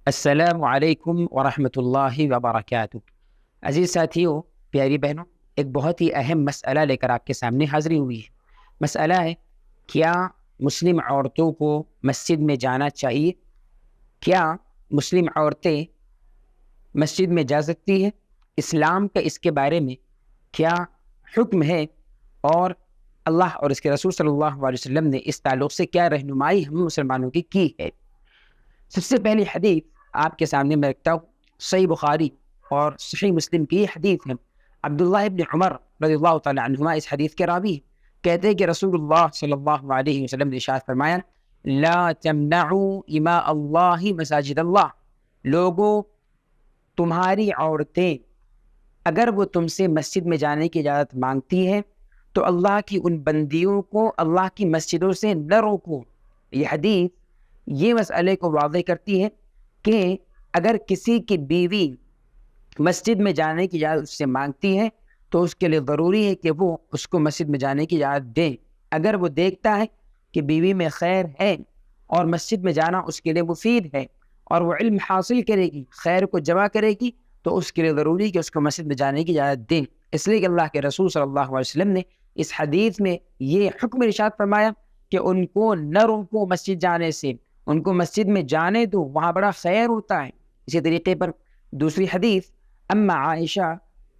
السلام علیکم ورحمۃ اللہ وبرکاتہ۔ عزیز ساتھیوں، پیاری بہنوں، ایک بہت ہی اہم مسئلہ لے کر آپ کے سامنے حاضری ہوئی ہے۔ مسئلہ ہے، کیا مسلم عورتوں کو مسجد میں جانا چاہیے؟ کیا مسلم عورتیں مسجد میں جا سکتی ہیں؟ اسلام کا اس کے بارے میں کیا حکم ہے؟ اور اللہ اور اس کے رسول صلی اللہ علیہ وسلم نے اس تعلق سے کیا رہنمائی ہم مسلمانوں کی ہے؟ سب سے پہلی حدیث آپ کے سامنے میں رکھتا ہوں، صحیح بخاری اور صحیح مسلم کی حدیث ہے۔ عبداللہ ابن عمر رضی اللہ تعالی عنہما اس حدیث کے راوی ہیں۔ کہتے ہیں کہ رسول اللہ صلی اللہ علیہ وسلم نے ارشاد فرمایا، لا تمنعوا اماء اللہ مساجد اللہ، لوگوں، تمہاری عورتیں اگر وہ تم سے مسجد میں جانے کی اجازت مانگتی ہے تو اللہ کی ان بندیوں کو اللہ کی مسجدوں سے نہ روکو۔ یہ حدیث یہ مسئلے کو واضح کرتی ہے کہ اگر کسی کی بیوی مسجد میں جانے کی اجازت اس سے مانگتی ہے تو اس کے لیے ضروری ہے کہ وہ اس کو مسجد میں جانے کی اجازت دے۔ اگر وہ دیکھتا ہے کہ بیوی میں خیر ہے اور مسجد میں جانا اس کے لیے مفید ہے اور وہ علم حاصل کرے گی، خیر کو جمع کرے گی، تو اس کے لیے ضروری ہے کہ اس کو مسجد میں جانے کی اجازت دیں۔ اس لیے کہ اللہ کے رسول صلی اللہ علیہ وسلم نے اس حدیث میں یہ حکم ارشاد فرمایا کہ ان کو نہ روکو مسجد جانے سے، ان کو مسجد میں جانے دو، وہاں بڑا خیر ہوتا ہے۔ اسی طریقے پر دوسری حدیث اما عائشہ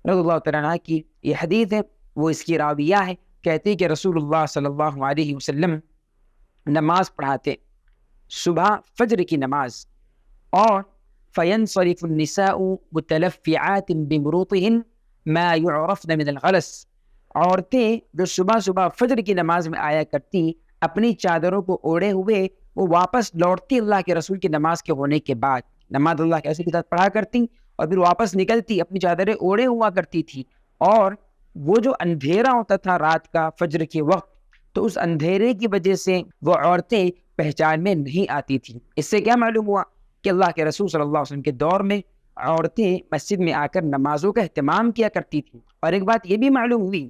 رضی اللہ تعالیٰ عنہ کی یہ حدیث ہے، وہ اس کی راویہ ہے۔ کہتی کہ رسول اللہ صلی اللہ علیہ وسلم نماز پڑھاتے، صبح فجر کی نماز، اور فَيَنْصَرِفُ النِّسَاءُ مُتَلَفِّعَاتٍ بِمُرُوطِهِنْ مَا يُعْرَفْنَ مِنَ الْغَلَسِ، عورتیں جو صبح صبح فجر کی نماز میں آیا کرتی، اپنی چادروں کو اوڑھے ہوئے وہ واپس لوٹتی اللہ کے رسول کی نماز کے ہونے کے بعد، نماز اللہ کے رسول کے ساتھ پڑھا کرتی اور پھر واپس نکلتی، اپنی چادریں اوڑھے ہوا کرتی تھی۔ اور وہ جو اندھیرا ہوتا تھا رات کا فجر کے وقت، تو اس اندھیرے کی وجہ سے وہ عورتیں پہچان میں نہیں آتی تھیں۔ اس سے کیا معلوم ہوا کہ اللہ کے رسول صلی اللہ علیہ وسلم کے دور میں عورتیں مسجد میں آ کر نمازوں کا اہتمام کیا کرتی تھیں۔ اور ایک بات یہ بھی معلوم ہوئی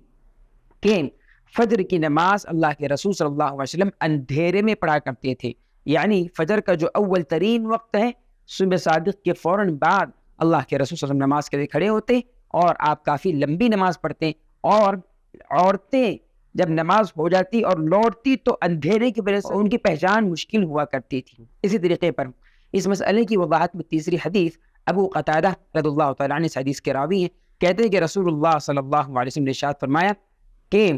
کہ فجر کی نماز اللہ کے رسول صلی اللہ علیہ وسلم اندھیرے میں پڑھا کرتے تھے، یعنی فجر کا جو اول ترین وقت ہے، صبح صادق کے فوراً بعد اللہ کے رسول صلی اللہ علیہ وسلم نماز کے لیے کھڑے ہوتے اور آپ کافی لمبی نماز پڑھتے، اور عورتیں جب نماز ہو جاتی اور لوٹتی تو اندھیرے کی وجہ سے ان کی پہچان مشکل ہوا کرتی تھی۔ اسی طریقے پر اس مسئلے کی وضاحت میں تیسری حدیث ابو قتادہ رضی اللہ تعالیٰ عنہ اس حدیث کے راوی ہیں۔ کہتے ہیں کہ رسول اللہ صلی اللہ علیہ وسلم نے ارشاد فرمایا کہ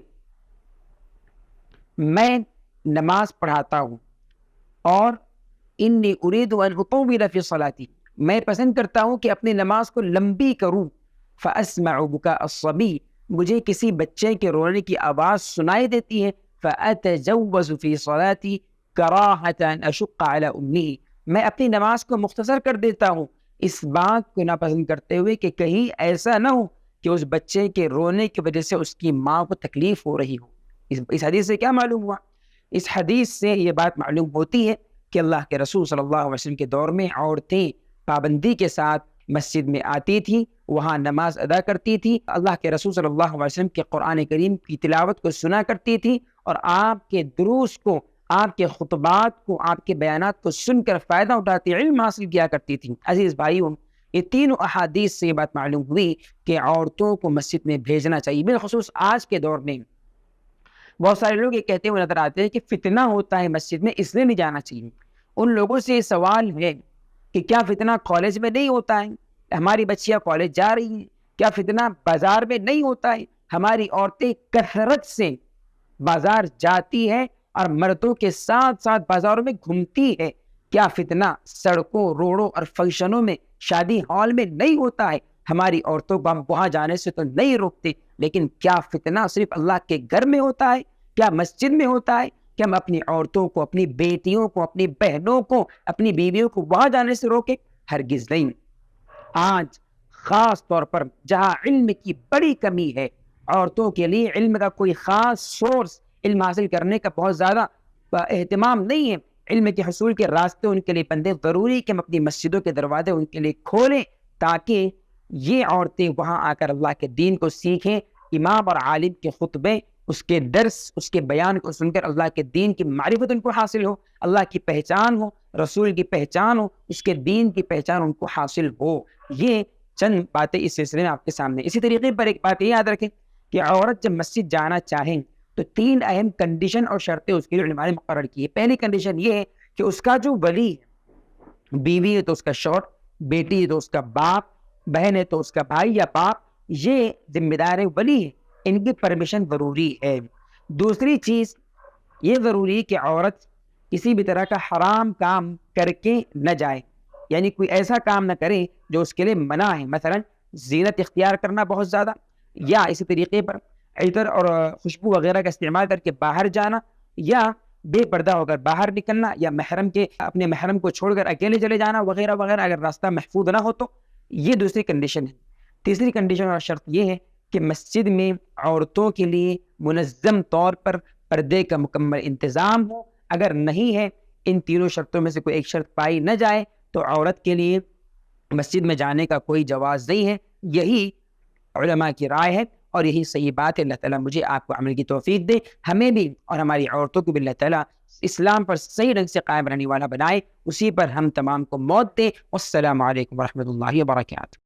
میں نماز پڑھاتا ہوں اور انی اريد ان اطول فی صلاتی، میں پسند کرتا ہوں کہ اپنی نماز کو لمبی کروں، فاسمع بکاء الصبی، مجھے کسی بچے کے رونے کی آواز سنائی دیتی ہے، فاتجوز فی صلاتی کراہۃ ان اشق علی امہ، میں اپنی نماز کو مختصر کر دیتا ہوں اس بات کو ناپسند کرتے ہوئے کہ کہیں ایسا نہ ہو کہ اس بچے کے رونے کی وجہ سے اس کی ماں کو تکلیف ہو رہی ہو۔ اس حدیث سے کیا معلوم ہوا؟ اس حدیث سے یہ بات معلوم ہوتی ہے کہ اللہ کے رسول صلی اللہ علیہ وسلم کے دور میں عورتیں پابندی کے ساتھ مسجد میں آتی تھیں، وہاں نماز ادا کرتی تھی، اللہ کے رسول صلی اللہ علیہ وسلم کے قرآن کریم کی تلاوت کو سنا کرتی تھی، اور آپ کے دروس کو، آپ کے خطبات کو، آپ کے بیانات کو سن کر فائدہ اٹھاتی، علم حاصل کیا کرتی تھی۔ عزیز بھائیوں، یہ تینوں احادیث سے یہ بات معلوم ہوئی کہ عورتوں کو مسجد میں بھیجنا چاہیے۔ بالخصوص آج کے دور میں بہت سارے لوگ یہ کہتے ہوئے نظر آتے ہیں کہ فتنہ ہوتا ہے مسجد میں، اس لیے نہیں جانا چاہیے۔ ان لوگوں سے یہ سوال ہے کہ کیا فتنہ کالج میں نہیں ہوتا ہے؟ ہماری بچیاں کالج جا رہی ہیں۔ کیا فتنہ بازار میں نہیں ہوتا ہے؟ ہماری عورتیں کثرت سے بازار جاتی ہیں اور مردوں کے ساتھ ساتھ بازاروں میں گھومتی ہے۔ کیا فتنہ سڑکوں، روڈوں اور فنکشنوں میں، شادی ہال میں نہیں ہوتا ہے؟ ہماری عورتوں کو ہم وہاں جانے سے تو نہیں روکتے، لیکن کیا فتنہ صرف اللہ کے گھر میں ہوتا ہے؟ کیا مسجد میں ہوتا ہے کہ ہم اپنی عورتوں کو، اپنی بیٹیوں کو، اپنی بہنوں کو، اپنی بیویوں کو وہاں جانے سے روکیں؟ ہرگز نہیں۔ آج خاص طور پر جہاں علم کی بڑی کمی ہے، عورتوں کے لیے علم کا کوئی خاص سورس، علم حاصل کرنے کا بہت زیادہ اہتمام نہیں ہے، علم کے حصول کے راستے ان کے لیے بندے، ضروری کہ ہم اپنی مسجدوں کے دروازے ان کے لیے کھولیں تاکہ یہ عورتیں وہاں آ کر اللہ کے دین کو سیکھیں، امام اور عالم کے خطبے اس کے درس، اس کے بیان کو سن کر اللہ کے دین کی معرفت ان کو حاصل ہو، اللہ کی پہچان ہو، رسول کی پہچان ہو، اس کے دین کی پہچان ان کو حاصل ہو۔ یہ چند باتیں اس سلسلے میں آپ کے سامنے۔ اسی طریقے پر ایک بات یہ یاد رکھیں کہ عورت جب مسجد جانا چاہیں تو 3 اہم کنڈیشن اور شرطیں اس کے لیے علماء نے مقرر کی ہے۔ پہلی کنڈیشن یہ ہے کہ اس کا جو ولی ہے، بیوی ہے تو اس کا شوہر، بیٹی ہے تو اس کا باپ، بہن ہے تو اس کا بھائی یا باپ، یہ ذمہ دار ولی ہے، ان کی پرمیشن ضروری ہے۔ دوسری چیز یہ ضروری ہے کہ عورت کسی بھی طرح کا حرام کام کر کے نہ جائے، یعنی کوئی ایسا کام نہ کرے جو اس کے لیے منع ہے، مثلا زینت اختیار کرنا بہت زیادہ، یا اسی طریقے پر عطر اور خوشبو وغیرہ کا استعمال کر کے باہر جانا، یا بے پردہ ہو کر باہر نکلنا، یا اپنے محرم کو چھوڑ کر اکیلے چلے جانا وغیرہ وغیرہ، اگر راستہ محفوظ نہ ہو تو۔ یہ دوسری کنڈیشن ہے۔ تیسری کنڈیشن اور شرط یہ ہے کہ مسجد میں عورتوں کے لیے منظم طور پر پردے کا مکمل انتظام ہو۔ اگر نہیں ہے، ان تینوں شرطوں میں سے کوئی ایک شرط پائی نہ جائے تو عورت کے لیے مسجد میں جانے کا کوئی جواز نہیں ہے۔ یہی علماء کی رائے ہے اور یہی صحیح بات ہے۔ اللہ تعالیٰ مجھے آپ کو عمل کی توفیق دے، ہمیں بھی اور ہماری عورتوں کو بھی اللہ تعالیٰ اسلام پر صحیح رنگ سے قائم رہنے والا بنائے، اسی پر ہم تمام کو موت دے۔ والسلام علیکم ورحمۃ اللہ وبرکاتہ۔